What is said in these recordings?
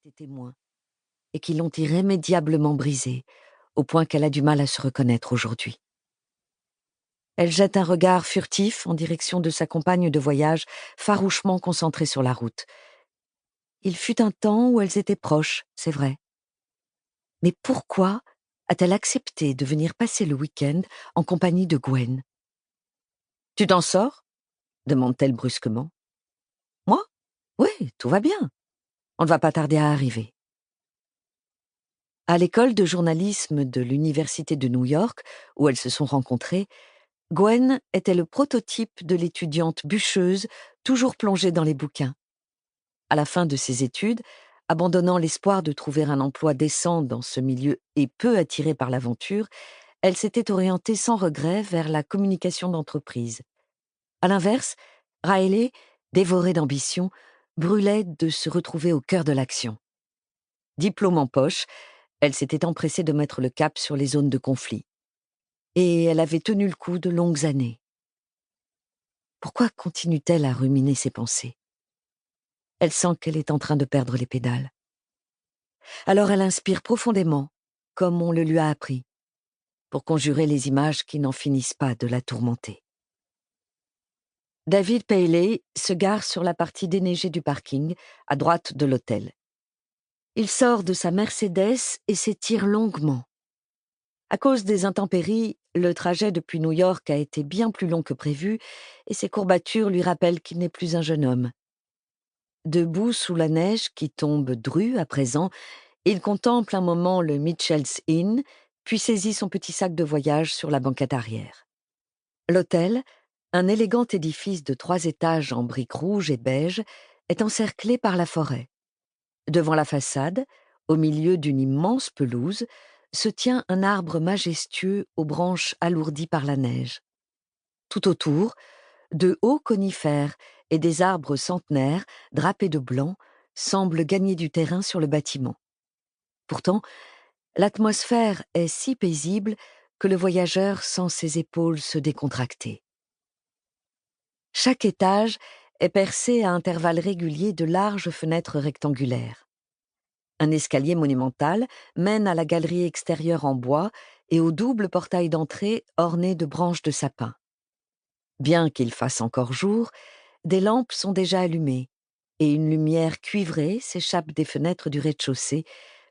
Des témoins, et qui l'ont irrémédiablement brisée, au point qu'elle a du mal à se reconnaître aujourd'hui. Elle jette un regard furtif en direction de sa compagne de voyage, farouchement concentrée sur la route. Il fut un temps où elles étaient proches, c'est vrai. Mais pourquoi a-t-elle accepté de venir passer le week-end en compagnie de Gwen? « Tu t'en sors » demande-t-elle brusquement. « Moi ? Oui, tout va bien. On ne va pas tarder à arriver. » À l'école de journalisme de l'Université de New York, où elles se sont rencontrées, Gwen était le prototype de l'étudiante bûcheuse, toujours plongée dans les bouquins. À la fin de ses études, abandonnant l'espoir de trouver un emploi décent dans ce milieu et peu attirée par l'aventure, elle s'était orientée sans regret vers la communication d'entreprise. À l'inverse, Riley, dévorée d'ambition, brûlait de se retrouver au cœur de l'action. Diplôme en poche, elle s'était empressée de mettre le cap sur les zones de conflit. Et elle avait tenu le coup de longues années. Pourquoi continue-t-elle à ruminer ses pensées? Elle sent qu'elle est en train de perdre les pédales. Alors elle inspire profondément, comme on le lui a appris, pour conjurer les images qui n'en finissent pas de la tourmenter. David Paley se gare sur la partie déneigée du parking, à droite de l'hôtel. Il sort de sa Mercedes et s'étire longuement. À cause des intempéries, le trajet depuis New York a été bien plus long que prévu et ses courbatures lui rappellent qu'il n'est plus un jeune homme. Debout sous la neige qui tombe drue à présent, il contemple un moment le Mitchell's Inn, puis saisit son petit sac de voyage sur la banquette arrière. L'hôtel, un élégant édifice de 3 étages en briques rouges et beiges, est encerclé par la forêt. Devant la façade, au milieu d'une immense pelouse, se tient un arbre majestueux aux branches alourdies par la neige. Tout autour, de hauts conifères et des arbres centenaires, drapés de blanc, semblent gagner du terrain sur le bâtiment. Pourtant, l'atmosphère est si paisible que le voyageur sent ses épaules se décontracter. Chaque étage est percé à intervalles réguliers de larges fenêtres rectangulaires. Un escalier monumental mène à la galerie extérieure en bois et au double portail d'entrée orné de branches de sapin. Bien qu'il fasse encore jour, des lampes sont déjà allumées et une lumière cuivrée s'échappe des fenêtres du rez-de-chaussée,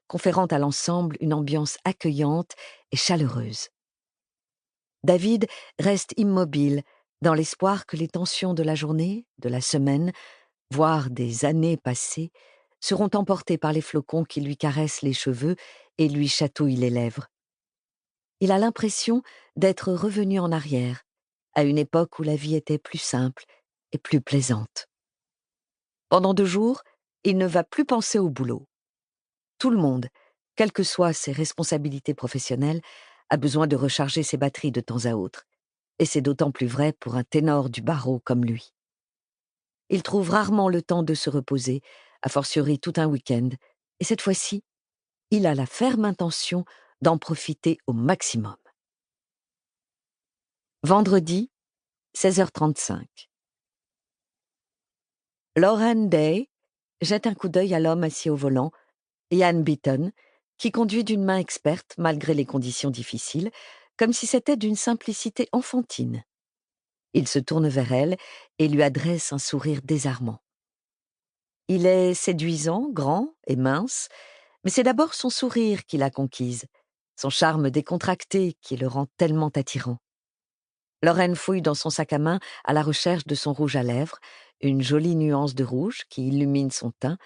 conférant à l'ensemble une ambiance accueillante et chaleureuse. David reste immobile, dans l'espoir que les tensions de la journée, de la semaine, voire des années passées, seront emportées par les flocons qui lui caressent les cheveux et lui chatouillent les lèvres. Il a l'impression d'être revenu en arrière, à une époque où la vie était plus simple et plus plaisante. Pendant 2 jours, il ne va plus penser au boulot. Tout le monde, quelles que soient ses responsabilités professionnelles, a besoin de recharger ses batteries de temps à autre. Et c'est d'autant plus vrai pour un ténor du barreau comme lui. Il trouve rarement le temps de se reposer, a fortiori tout un week-end, et cette fois-ci, il a la ferme intention d'en profiter au maximum. Vendredi, 16h35. Lauren Day jette un coup d'œil à l'homme assis au volant, Ian Beaton, qui conduit d'une main experte malgré les conditions difficiles, comme si c'était d'une simplicité enfantine. Il se tourne vers elle et lui adresse un sourire désarmant. Il est séduisant, grand et mince, mais c'est d'abord son sourire qui l'a conquise, son charme décontracté qui le rend tellement attirant. Lauren fouille dans son sac à main à la recherche de son rouge à lèvres, une jolie nuance de rouge qui illumine son teint,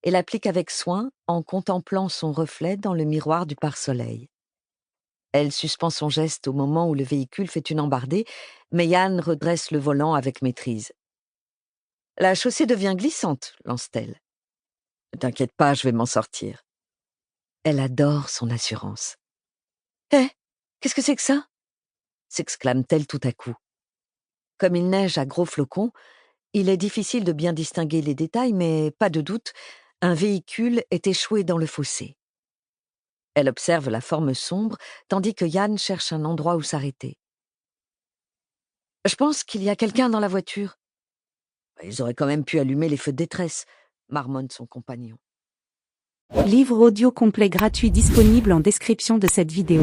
et l'applique avec soin en contemplant son reflet dans le miroir du pare-soleil. Elle suspend son geste au moment où le véhicule fait une embardée, mais Yann redresse le volant avec maîtrise. « La chaussée devient glissante, » lance-t-elle. « T'inquiète pas, je vais m'en sortir. » Elle adore son assurance. « Hé, qu'est-ce que c'est que ça ?» s'exclame-t-elle tout à coup. Comme il neige à gros flocons, il est difficile de bien distinguer les détails, mais pas de doute, un véhicule est échoué dans le fossé. Elle observe la forme sombre, tandis que Yann cherche un endroit où s'arrêter. « Je pense qu'il y a quelqu'un dans la voiture. » « Ils auraient quand même pu allumer les feux de détresse, » marmonne son compagnon. Livre audio complet gratuit disponible en description de cette vidéo.